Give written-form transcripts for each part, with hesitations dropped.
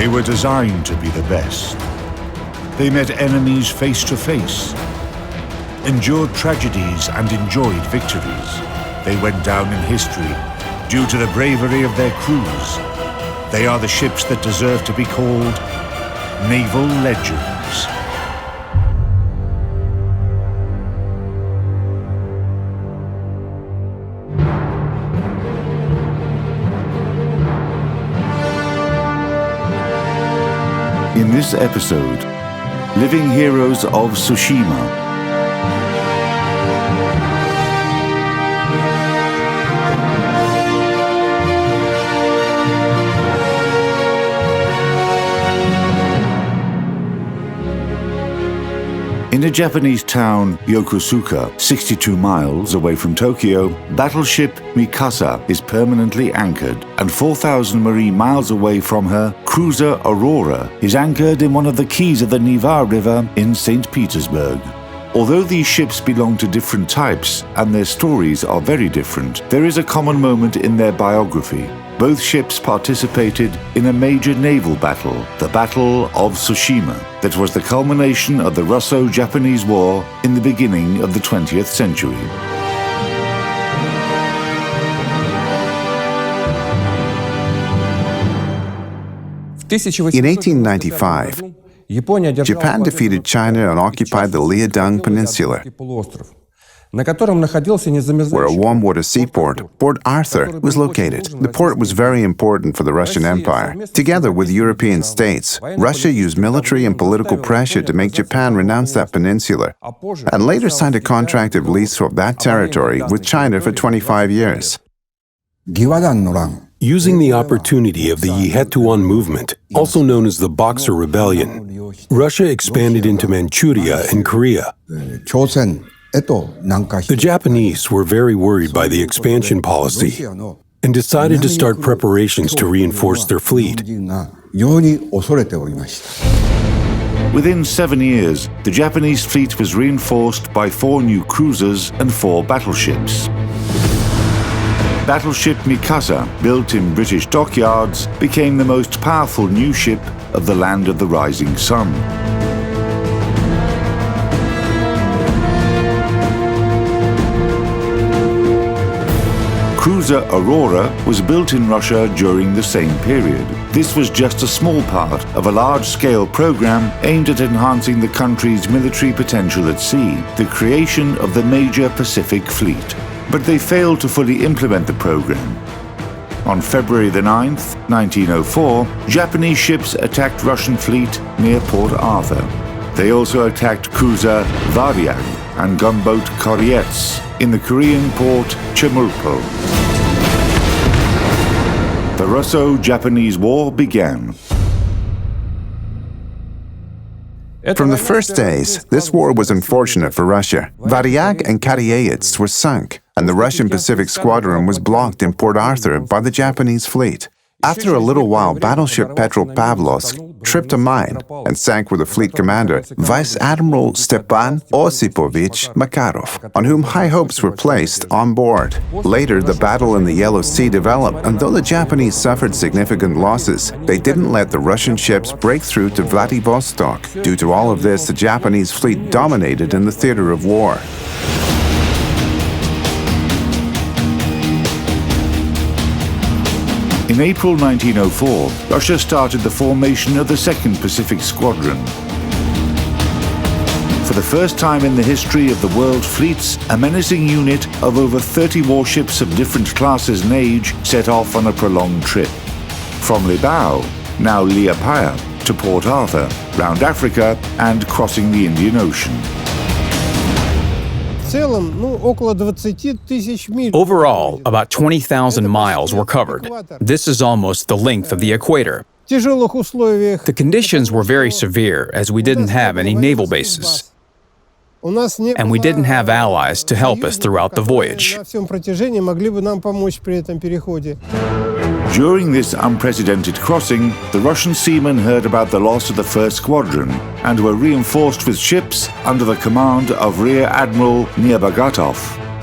They were designed to be the best. They met enemies face to face, endured tragedies and enjoyed victories. They went down in history due to the bravery of their crews. They are the ships that deserve to be called Naval Legends. In this episode, Living Heroes of Tsushima. In a Japanese town, Yokosuka, 62 miles away from Tokyo, Battleship Mikasa is permanently anchored, and 4,000 marine miles away from her, Cruiser Aurora is anchored in one of the quays of the Neva River in St. Petersburg. Although these ships belong to different types and their stories are very different, there is a common moment in their biography. Both ships participated in a major naval battle, the Battle of Tsushima, that was the culmination of the Russo-Japanese War in the beginning of the 20th century. In 1895, Japan defeated China and occupied the Liaodong Peninsula, where a warm water seaport, Port Arthur, was located. The port was very important for the Russian Empire. Together with European states, Russia used military and political pressure to make Japan renounce that peninsula, and later signed a contract of lease of that territory with China for 25 years. Using the opportunity of the Yihetuan movement, also known as the Boxer Rebellion, Russia expanded into Manchuria and Korea. The Japanese were very worried by the expansion policy and decided to start preparations to reinforce their fleet. Within 7 years, the Japanese fleet was reinforced by 4 new cruisers and 4 battleships. Battleship Mikasa, built in British dockyards, became the most powerful new ship of the Land of the Rising Sun. Cruiser Aurora was built in Russia during the same period. This was just a small part of a large-scale program aimed at enhancing the country's military potential at sea, the creation of the major Pacific Fleet. But they failed to fully implement the program. On February the 9th, 1904, Japanese ships attacked Russian fleet near Port Arthur. They also attacked cruiser Variag and gunboat Koryets in the Korean port Chemulpo. The Russo-Japanese War began. From the first days, this war was unfortunate for Russia. Variag and Koryets were sunk, and the Russian Pacific Squadron was blocked in Port Arthur by the Japanese fleet. After a little while, battleship Petropavlovsk tripped a mine and sank with the fleet commander, Vice Admiral Stepan Osipovich Makarov, on whom high hopes were placed on board. Later, the battle in the Yellow Sea developed, and though the Japanese suffered significant losses, they didn't let the Russian ships break through to Vladivostok. Due to all of this, the Japanese fleet dominated in the theater of war. In April 1904, Russia started the formation of the 2nd Pacific Squadron. For the first time in the history of the world fleets, a menacing unit of over 30 warships of different classes and age set off on a prolonged trip. From Libau, now Liepaja, to Port Arthur, round Africa, and crossing the Indian Ocean. Overall, about 20,000 miles were covered. This is almost the length of the equator. The conditions were very severe as we didn't have any naval bases. And we didn't have allies to help us throughout the voyage. During this unprecedented crossing, the Russian seamen heard about the loss of the 1st Squadron and were reinforced with ships under the command of Rear Admiral Nerbagatov.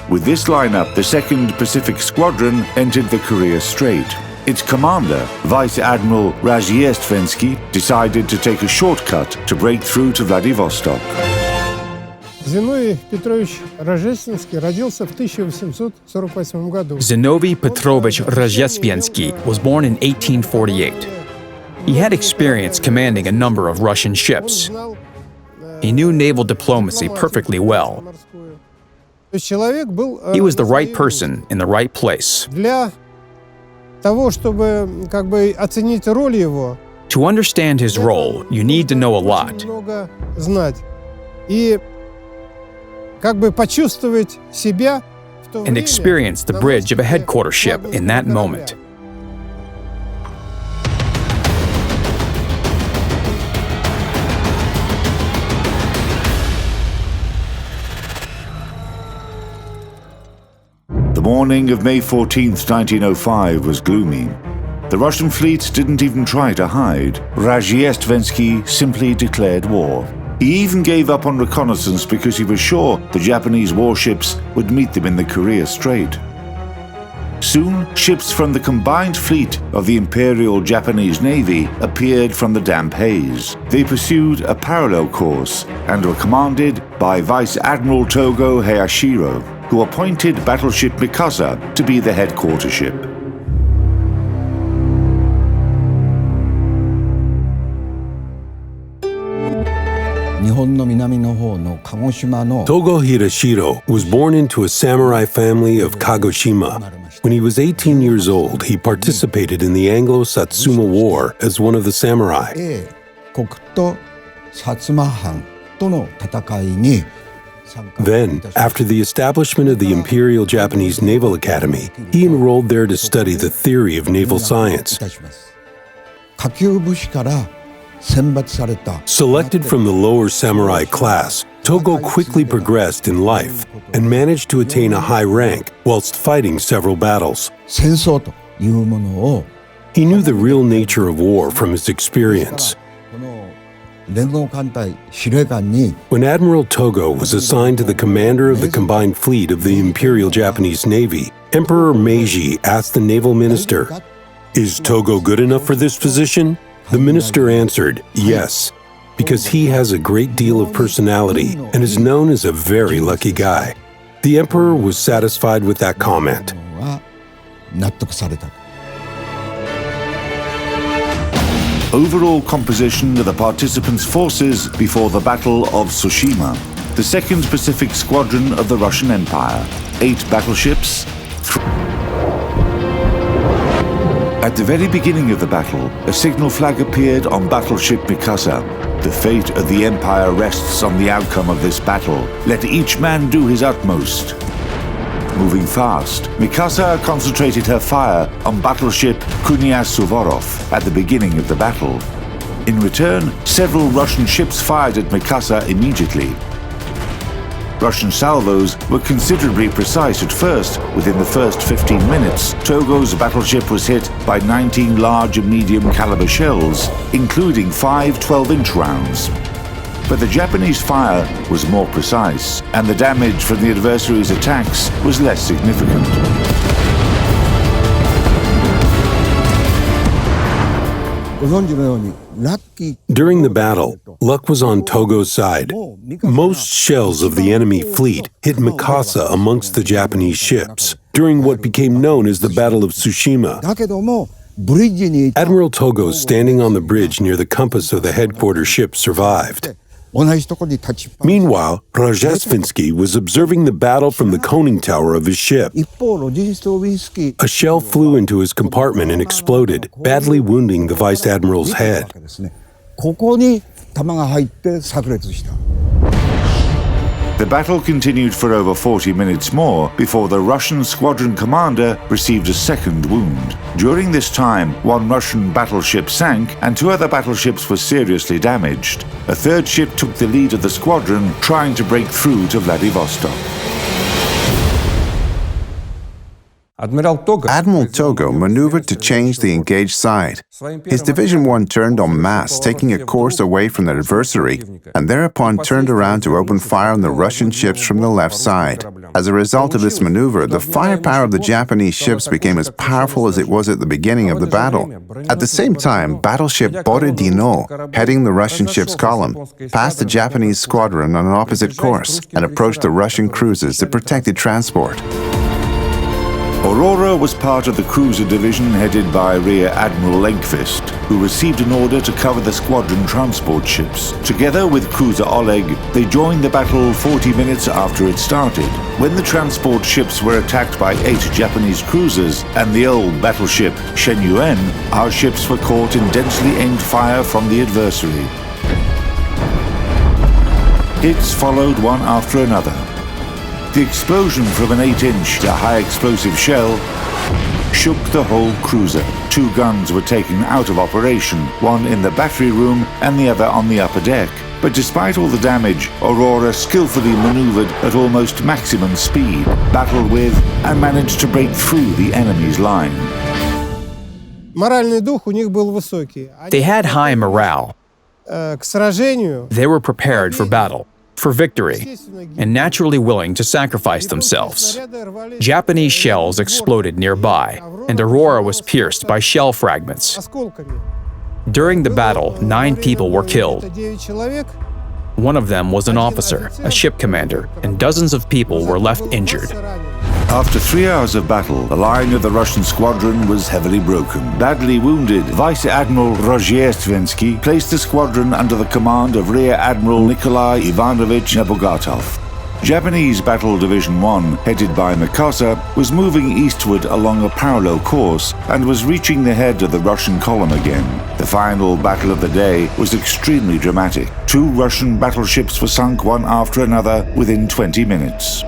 With this lineup, the 2nd Pacific Squadron entered the Korea Strait. Its commander, Vice Admiral Rozhestvensky, decided to take a shortcut to break through to Vladivostok. Зиновий Петрович Рожественский родился в 1848 году. Zinovy Petrovich Rozhestvensky was born in 1848. He had experience commanding a number of Russian ships. He knew naval diplomacy perfectly well. He was the right person in the right place. Для того, чтобы оценить роль его, To understand his role, you need to know a lot. много знать и почувствовать себя в то And время experience the bridge of a headquarter ship in that moment. The morning of May 14th, 1905 was gloomy. The Russian fleet didn't even try to hide. Rozhestvensky simply declared war. He even gave up on reconnaissance because he was sure the Japanese warships would meet them in the Korea Strait. Soon, ships from the combined fleet of the Imperial Japanese Navy appeared from the damp haze. They pursued a parallel course and were commanded by Vice Admiral Togo Hayashiro, who appointed Battleship Mikasa to be the headquarter ship. Togo Hirashiro was born into a samurai family of Kagoshima. When he was 18 years old, he participated in the Anglo-Satsuma War as one of the samurai. Then, after the establishment of the Imperial Japanese Naval Academy, he enrolled there to study the theory of naval science. Selected from the lower samurai class, Togo quickly progressed in life and managed to attain a high rank whilst fighting several battles. He knew the real nature of war from his experience. When Admiral Togo was assigned to the commander of the combined fleet of the Imperial Japanese Navy, Emperor Meiji asked the naval minister, "Is Togo good enough for this position?" The minister answered, "Yes, because he has a great deal of personality and is known as a very lucky guy." The emperor was satisfied with that comment. Overall composition of the participants' forces before the Battle of Tsushima. The 2nd Pacific Squadron of the Russian Empire. 8 battleships. At the very beginning of the battle, a signal flag appeared on Battleship Mikasa. The fate of the Empire rests on the outcome of this battle. Let each man do his utmost. Moving fast, Mikasa concentrated her fire on battleship Knyaz Suvorov at the beginning of the battle. In return, several Russian ships fired at Mikasa immediately. Russian salvos were considerably precise at first. Within the first 15 minutes, Togo's battleship was hit by 19 large and medium caliber shells, including 5 12-inch rounds. But the Japanese fire was more precise, and the damage from the adversary's attacks was less significant. During the battle, luck was on Togo's side. Most shells of the enemy fleet hit Mikasa amongst the Japanese ships during what became known as the Battle of Tsushima. Admiral Togo, standing on the bridge near the compass of the headquarters ship, survived. Meanwhile, Rozhestvensky was observing the battle from the conning tower of his ship. A shell flew into his compartment and exploded, badly wounding the Vice Admiral's head. The battle continued for over 40 minutes more before the Russian squadron commander received a second wound. During this time, 1 Russian battleship sank and 2 other battleships were seriously damaged. A 3rd ship took the lead of the squadron, trying to break through to Vladivostok. Admiral Togo maneuvered to change the engaged side. His Division 1 turned en masse, taking a course away from their adversary, and thereupon turned around to open fire on the Russian ships from the left side. As a result of this maneuver, the firepower of the Japanese ships became as powerful as it was at the beginning of the battle. At the same time, battleship Borodino, heading the Russian ship's column, passed the Japanese squadron on an opposite course and approached the Russian cruisers that protected transport. Aurora was part of the cruiser division headed by Rear Admiral Lenkvist, who received an order to cover the squadron transport ships. Together with cruiser Oleg, they joined the battle 40 minutes after it started. When the transport ships were attacked by 8 Japanese cruisers and the old battleship Shenyuan, our ships were caught in densely aimed fire from the adversary. Hits followed one after another. The explosion from an 8-inch high-explosive shell shook the whole cruiser. 2 guns were taken out of operation, one in the battery room and the other on the upper deck. But despite all the damage, Aurora skillfully maneuvered at almost maximum speed, battled with, and managed to break through the enemy's line. Моральный дух у них был высокий. They had high morale. К сражению. They were prepared for battle, for victory, and naturally willing to sacrifice themselves. Japanese shells exploded nearby, and Aurora was pierced by shell fragments. During the battle, 9 people were killed. One of them was an officer, a ship commander, and dozens of people were left injured. After 3 hours of battle, the line of the Russian squadron was heavily broken. Badly wounded, Vice Admiral Rozhestvensky placed the squadron under the command of Rear Admiral Nikolai Ivanovich Nebogatov. Japanese Battle Division 1, headed by Mikasa, was moving eastward along a parallel course and was reaching the head of the Russian column again. The final battle of the day was extremely dramatic. 2 Russian battleships were sunk one after another within 20 minutes.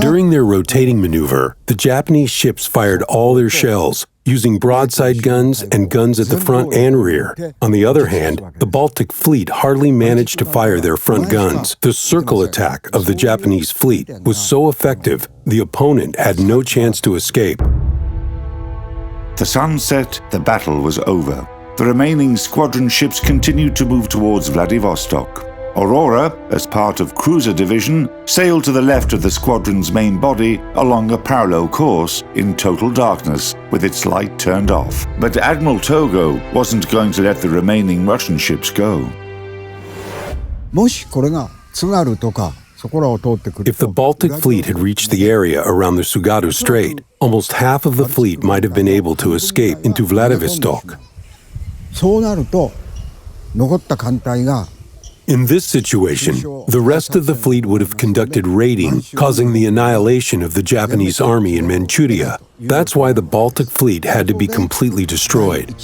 During their rotating maneuver, the Japanese ships fired all their shells, using broadside guns and guns at the front and rear. On the other hand, the Baltic Fleet hardly managed to fire their front guns. The circle attack of the Japanese fleet was so effective, the opponent had no chance to escape. The sun set, the battle was over. The remaining squadron ships continued to move towards Vladivostok. Aurora, as part of Cruiser Division, sailed to the left of the squadron's main body along a parallel course in total darkness, with its light turned off. But Admiral Togo wasn't going to let the remaining Russian ships go. If the Baltic Fleet had reached the area around the Tsugaru Strait, almost half of the fleet might have been able to escape into Vladivostok. In this situation, the rest of the fleet would have conducted raiding, causing the annihilation of the Japanese army in Manchuria. That's why the Baltic Fleet had to be completely destroyed.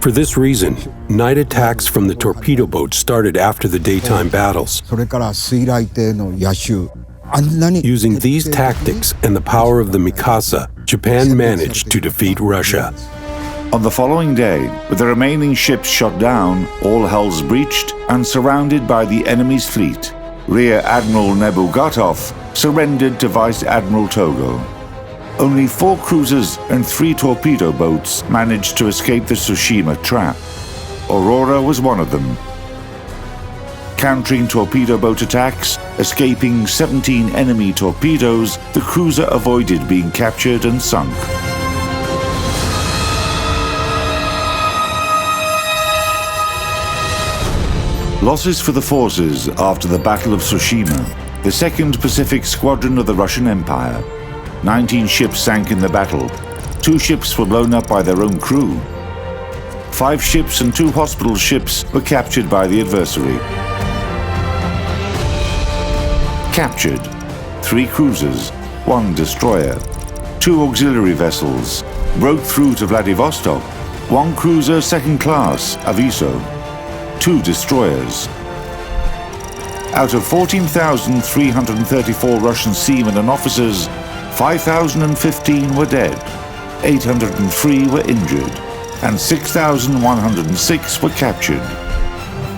For this reason, night attacks from the torpedo boats started after the daytime battles. Using these tactics and the power of the Mikasa, Japan managed to defeat Russia. On the following day, with the remaining ships shot down, all hulls breached, and surrounded by the enemy's fleet, Rear Admiral Nebogatov surrendered to Vice Admiral Togo. Only 4 cruisers and 3 torpedo boats managed to escape the Tsushima trap. Aurora was one of them. Countering torpedo boat attacks, escaping 17 enemy torpedoes, the cruiser avoided being captured and sunk. Losses for the forces after the Battle of Tsushima, the 2nd Pacific Squadron of the Russian Empire. 19 ships sank in the battle. 2 ships were blown up by their own crew. 5 ships and 2 hospital ships were captured by the adversary. Captured: 3 cruisers, 1 destroyer, 2 auxiliary vessels, broke through to Vladivostok, 1 cruiser 2nd class, Aviso, 2 destroyers. Out of 14,334 Russian seamen and officers, 5,015 were dead, 803 were injured, and 6,106 were captured.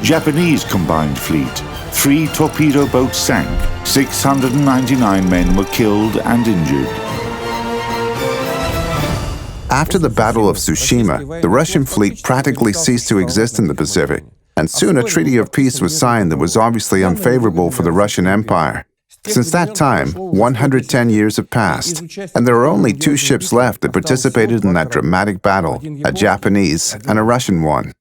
Japanese combined fleet, 3 torpedo boats sank. 699 men were killed and injured. After the Battle of Tsushima, the Russian fleet practically ceased to exist in the Pacific, and soon a treaty of peace was signed that was obviously unfavorable for the Russian Empire. Since that time, 110 years have passed, and there are only 2 ships left that participated in that dramatic battle, a Japanese and a Russian one.